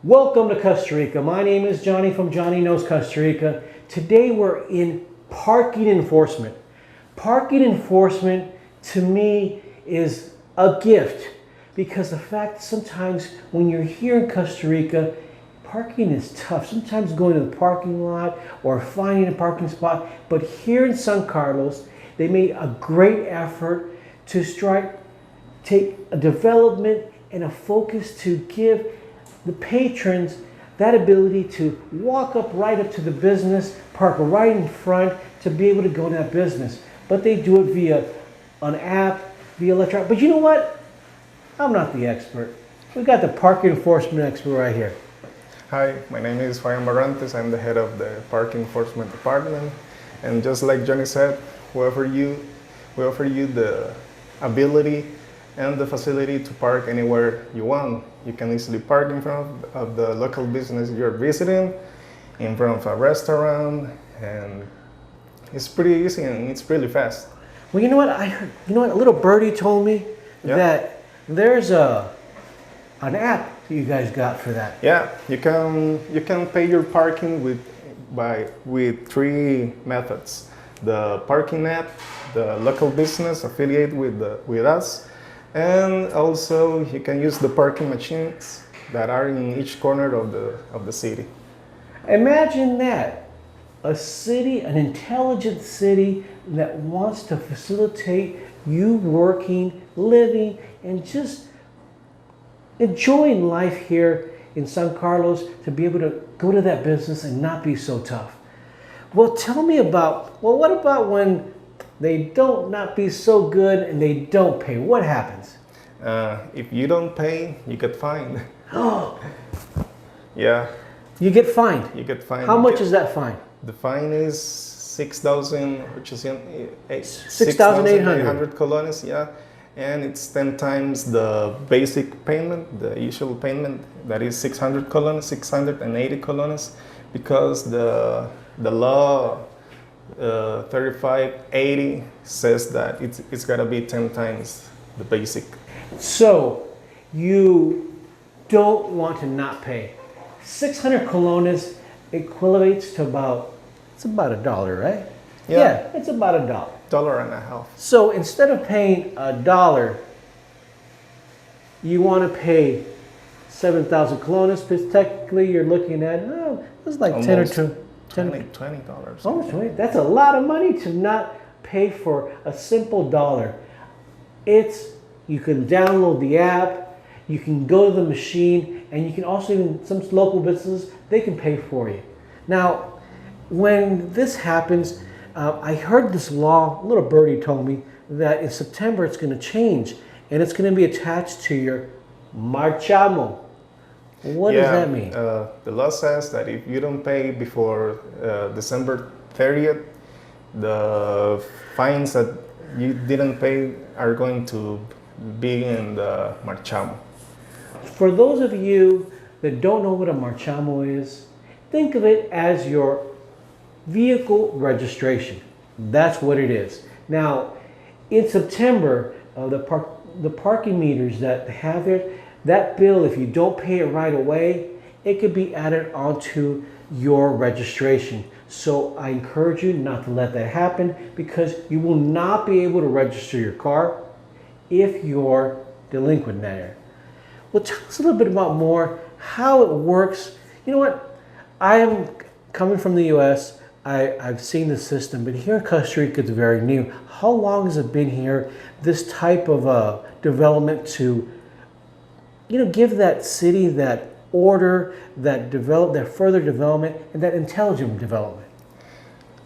Welcome to Costa Rica. My name is Johnny from Johnny Knows Costa Rica. Today we're in parking enforcement. Parking enforcement to me is a gift because the fact sometimes when you're here in Costa Rica, parking is tough. Sometimes going to the parking lot or finding a parking spot. But here in San Carlos, they made a great effort to take a development and a focus to give the patrons that ability to walk right up to the business, park right in front to be able to go to that business. But they do it via an app, via electronic. But you know what? I'm not the expert. We got the parking enforcement expert right here. Hi, my name is Juan Barrantes. I'm the head of the parking enforcement department. And just like Johnny said, we offer you the ability and the facility to park anywhere you want. You can easily park in front of the local business you're visiting, in front of a restaurant, and it's pretty easy and it's really fast. Well, you know what? I heard. You know what? A little birdie told me that there's an app that you guys got for that. Yeah, you can pay your parking with three methods: the parking app, the local business affiliate with us, and also you can use the parking machines that are in each corner of the city. Imagine that. A city, an intelligent city that wants to facilitate you working, living, and just enjoying life here in San Carlos to be able to go to that business and not be so tough. Well, tell me what about when they don't not be so good and they don't pay? What happens? If you don't pay, you get fined. Yeah. You get fined? You get fined. How much is that fine? The fine is 6,800 colones, yeah. And it's 10 times the basic payment, the usual payment, that is 600 colones, 680 colones, because the law 3580 says that it's gotta be 10 times the basic. So you don't want to not pay. 600 colones equates to about $1, right? Yeah, it's about $1. $1.50. So instead of paying $1, you want to pay 7,000 colones, because technically you're looking at, it's like Almost 10 or $20. Almost 20. That's a lot of money to not pay for a simple dollar. You can download the app, you can go to the machine, and you can also, even some local businesses, they can pay for you. Now, when this happens, I heard this law, a little birdie told me, that in September it's going to change, and it's going to be attached to your marchamo. What does that mean? The law says that if you don't pay before December 30th, the fines that you didn't pay are going to be in the marchamo. For those of you that don't know what a marchamo is, think of it as your vehicle registration. That's what it is. Now, in September, the parking meters that have it, that bill, if you don't pay it right away, it could be added onto your registration. So I encourage you not to let that happen, because you will not be able to register your car if you're delinquent there. Well, tell us a little bit about more how it works. You know what? I am coming from the U.S. I've seen the system, but here in Costa Rica it's very new. How long has it been here, this type of development to, give that city that order, that further development, and that intelligent development?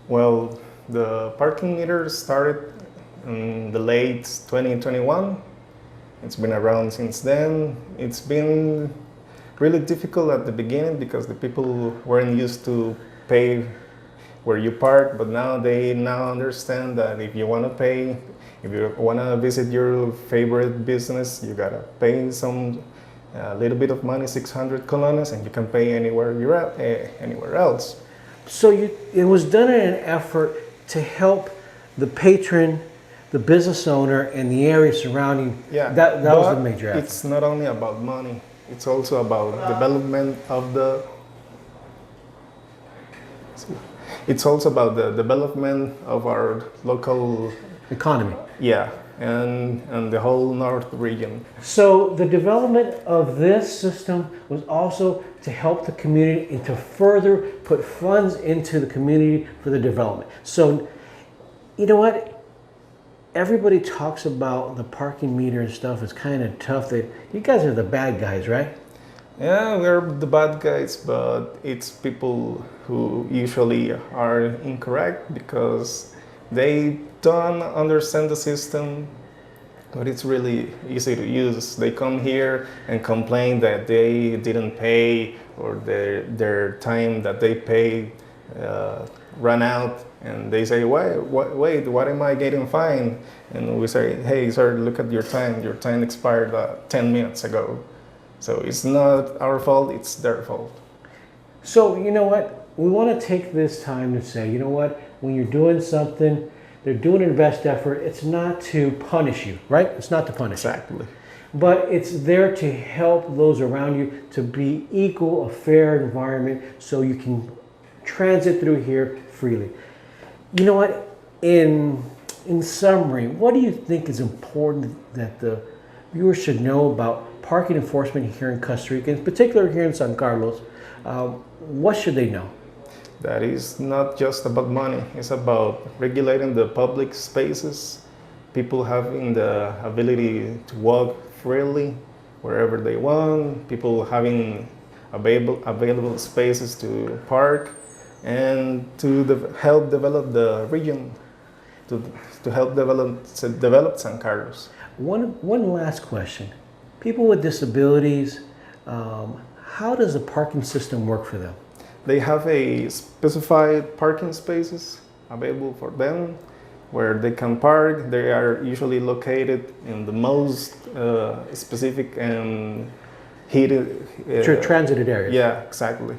Well, the parking meter started in the late 2021. It's been around since then. It's been really difficult at the beginning because the people weren't used to pay where you park, but now they understand that if you want to pay, if you want to visit your favorite business, you gotta pay a little bit of money, 600 colones, and you can pay anywhere anywhere else. So it was done in an effort to help the patron, the business owner, and the area surrounding. Yeah, that was the major effort. It's not only about money. It's also about development of the. It's also about the development of our local, Economy. yeah, and the whole north region. So the development of this system was also to help the community and to further put funds into the community for the development. So, you know what? Everybody talks about the parking meter and stuff. It's kind of tough. That you guys are the bad guys, right? Yeah, we're the bad guys, but it's people who usually are incorrect because they don't understand the system, but it's really easy to use. They come here and complain that they didn't pay or their time that they paid ran out, and they say, wait, what am I getting fined? And we say, hey, sir, look at your time. Your time expired 10 minutes ago. So it's not our fault, it's their fault. So, you know what? We want to take this time to say, you know what? When you're doing something, they're doing their best effort. It's not to punish you, right? It's not to punish Exactly. you. But it's there to help those around you to be equal, a fair environment so you can transit through here freely. You know what? In summary, what do you think is important that the viewers should know about parking enforcement here in Costa Rica, in particular here in San Carlos? What should they know? That is not just about money, it's about regulating the public spaces, people having the ability to walk freely wherever they want, people having available spaces to park, and to help develop the region, to help develop San Carlos. One last question. People with disabilities, how does the parking system work for them? They have a specified parking spaces available for them where they can park. They are usually located in the most specific and heated Transited areas. Yeah, exactly.